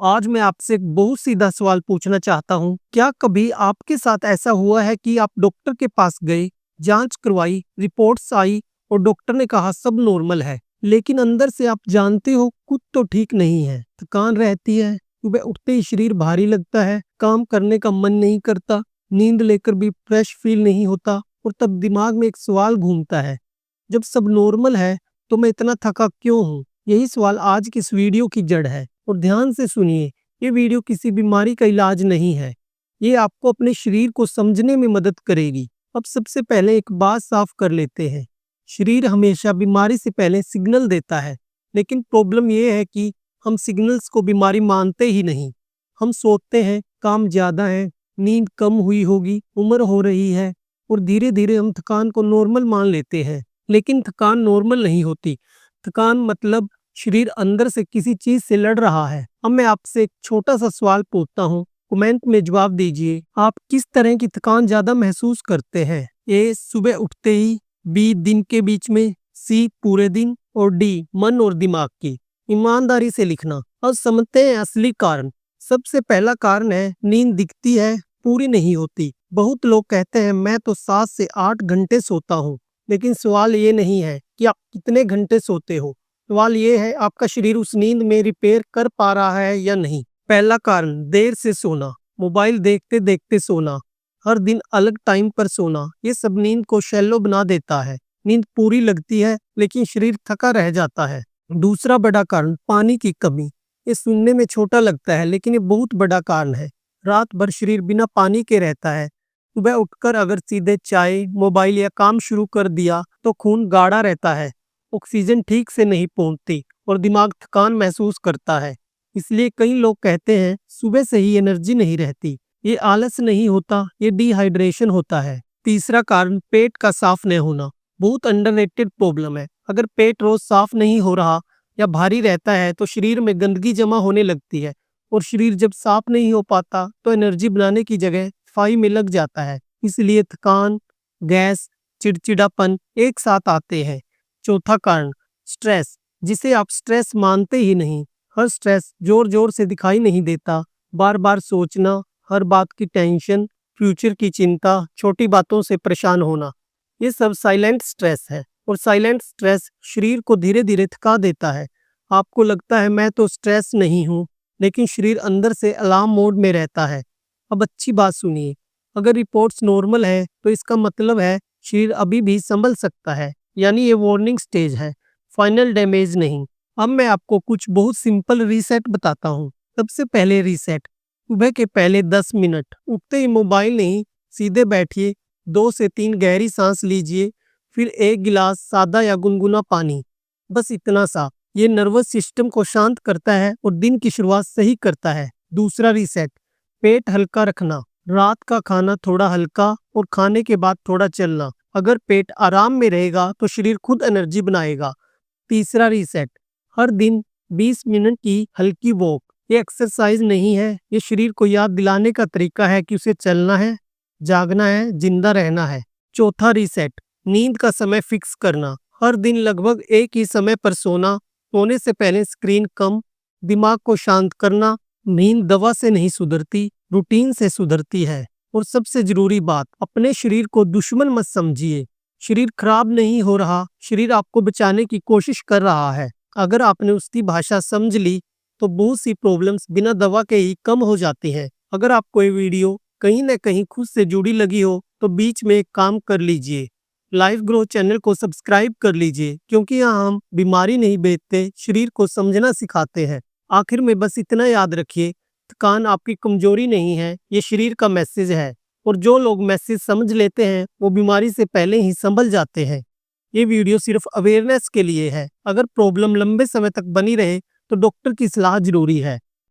आज मैं आपसे एक बहुत सीधा सवाल पूछना चाहता हूँ। क्या कभी आपके साथ ऐसा हुआ है कि आप डॉक्टर के पास गए, जांच करवाई, रिपोर्ट्स आई और डॉक्टर ने कहा सब नॉर्मल है, लेकिन अंदर से आप जानते हो कुछ तो ठीक नहीं है। थकान रहती है, सुबह उठते ही शरीर भारी लगता है, काम करने का मन नहीं करता, नींद लेकर भी फ्रेश फील नहीं होता और तब दिमाग में एक सवाल घूमता है, जब सब नॉर्मल है तो मैं इतना थका क्यों हूँ। यही सवाल आज की इस वीडियो की जड़ है। और ध्यान से सुनिए, ये वीडियो किसी बीमारी का इलाज नहीं है, ये आपको अपने शरीर को समझने में मदद करेगी। अब सबसे पहले एक बात साफ कर लेते हैं, शरीर हमेशा बीमारी से पहले सिग्नल देता है, लेकिन प्रॉब्लम ये है कि हम सिग्नल्स को बीमारी मानते ही नहीं। हम सोचते हैं काम ज्यादा है, नींद कम हुई होगी, उम्र हो रही है और धीरे धीरे हम थकान को नॉर्मल मान लेते हैं। लेकिन थकान नॉर्मल नहीं होती। थकान मतलब शरीर अंदर से किसी चीज से लड़ रहा है। अब मैं आपसे एक छोटा सा सवाल पूछता हूँ, कमेंट में जवाब दीजिए। आप किस तरह की थकान ज्यादा महसूस करते हैं? ए सुबह उठते ही, बी दिन के बीच में, सी पूरे दिन और डी मन और दिमाग की। ईमानदारी से लिखना। अब समझते हैं असली कारण। सबसे पहला कारण है नींद दिखती है, पूरी नहीं होती। बहुत लोग कहते हैं मैं तो 7 से 8 घंटे सोता हूँ, लेकिन सवाल ये नहीं है कि आप कितने घंटे सोते हो, सवाल ये है आपका शरीर उस नींद में रिपेयर कर पा रहा है या नहीं। पहला कारण देर से सोना, मोबाइल देखते देखते सोना, हर दिन अलग टाइम पर सोना, ये सब नींद को शैलो बना देता है। नींद पूरी लगती है लेकिन शरीर थका रह जाता है। दूसरा बड़ा कारण पानी की कमी। ये सुनने में छोटा लगता है लेकिन ये बहुत बड़ा कारण है। रात भर शरीर बिना पानी के रहता है। सुबह उठकर अगर सीधे चाय, मोबाइल या काम शुरू कर दिया तो खून गाढ़ा रहता है, ऑक्सीजन ठीक से नहीं पहुंचती और दिमाग थकान महसूस करता है। इसलिए कई लोग कहते हैं सुबह से ही एनर्जी नहीं रहती। ये आलस नहीं होता, ये डिहाइड्रेशन होता है। तीसरा कारण पेट का साफ नहीं होना, बहुत अंडररेटेड प्रॉब्लम है। अगर पेट रोज साफ नहीं हो रहा या भारी रहता है तो शरीर में गंदगी जमा होने लगती है और शरीर जब साफ नहीं हो पाता तो एनर्जी बनाने की जगह सफाई में लग जाता है। इसलिए थकान, गैस, चिड़चिड़ापन एक साथ आते हैं। चौथा कारण स्ट्रेस, जिसे आप स्ट्रेस मानते ही नहीं। हर स्ट्रेस जोर जोर से दिखाई नहीं देता, बार बार सोचना, हर बात की टेंशन, फ्यूचर की चिंता, छोटी बातों से परेशान होना, ये सब साइलेंट स्ट्रेस है। और साइलेंट स्ट्रेस शरीर को धीरे धीरे थका देता है। आपको लगता है मैं तो स्ट्रेस नहीं हूँ, लेकिन शरीर अंदर से अलार्म मोड में रहता है। अब अच्छी बात सुनिए, अगर रिपोर्ट्स नॉर्मल है तो इसका मतलब है शरीर अभी भी संभल सकता है, यानी ये वार्निंग स्टेज है, फाइनल डैमेज नहीं। अब मैं आपको कुछ बहुत सिंपल रीसेट बताता हूँ। सबसे पहले रीसेट, सुबह के पहले 10 मिनट उठते ही मोबाइल नहीं, सीधे बैठिए, 2 से 3 गहरी सांस लीजिए, फिर 1 गिलास सादा या गुनगुना पानी, बस इतना सा। ये नर्वस सिस्टम को शांत करता है और दिन की शुरुआत सही करता है। दूसरा रीसेट, पेट हल्का रखना, रात का खाना थोड़ा हल्का और खाने के बाद थोड़ा चलना। अगर पेट आराम में रहेगा तो शरीर खुद एनर्जी बनाएगा। तीसरा रीसेट, हर दिन 20 मिनट की हल्की वॉक। ये एक्सरसाइज नहीं है, ये शरीर को याद दिलाने का तरीका है कि उसे चलना है, जागना है, जिंदा रहना है। चौथा रीसेट, नींद का समय फिक्स करना, हर दिन लगभग एक ही समय पर सोना, सोने से पहले स्क्रीन कम, दिमाग को शांत करना। नींद दवा से नहीं सुधरती, रूटीन से सुधरती है। और सबसे जरूरी बात, अपने शरीर को दुश्मन मत समझिए। शरीर खराब नहीं हो रहा, शरीर आपको बचाने की कोशिश कर रहा है। अगर आपने उसकी भाषा समझ ली तो बहुत सी प्रॉब्लम्स बिना दवा के ही कम हो जाती हैं। अगर आपको ये वीडियो कहीं न कहीं खुद से जुड़ी लगी हो तो बीच में एक काम कर लीजिए, लाइफ ग्रो चैनल को सब्सक्राइब कर लीजिए, क्योंकि यहाँ हम बीमारी नहीं बेचते, शरीर को समझना सिखाते हैं। आखिर में बस इतना याद रखिए, थकान आपकी कमजोरी नहीं है, ये शरीर का मैसेज है। और जो लोग मैसेज समझ लेते हैं वो बीमारी से पहले ही संभल जाते हैं। ये वीडियो सिर्फ अवेयरनेस के लिए है। अगर प्रॉब्लम लंबे समय तक बनी रहे तो डॉक्टर की सलाह जरूरी है।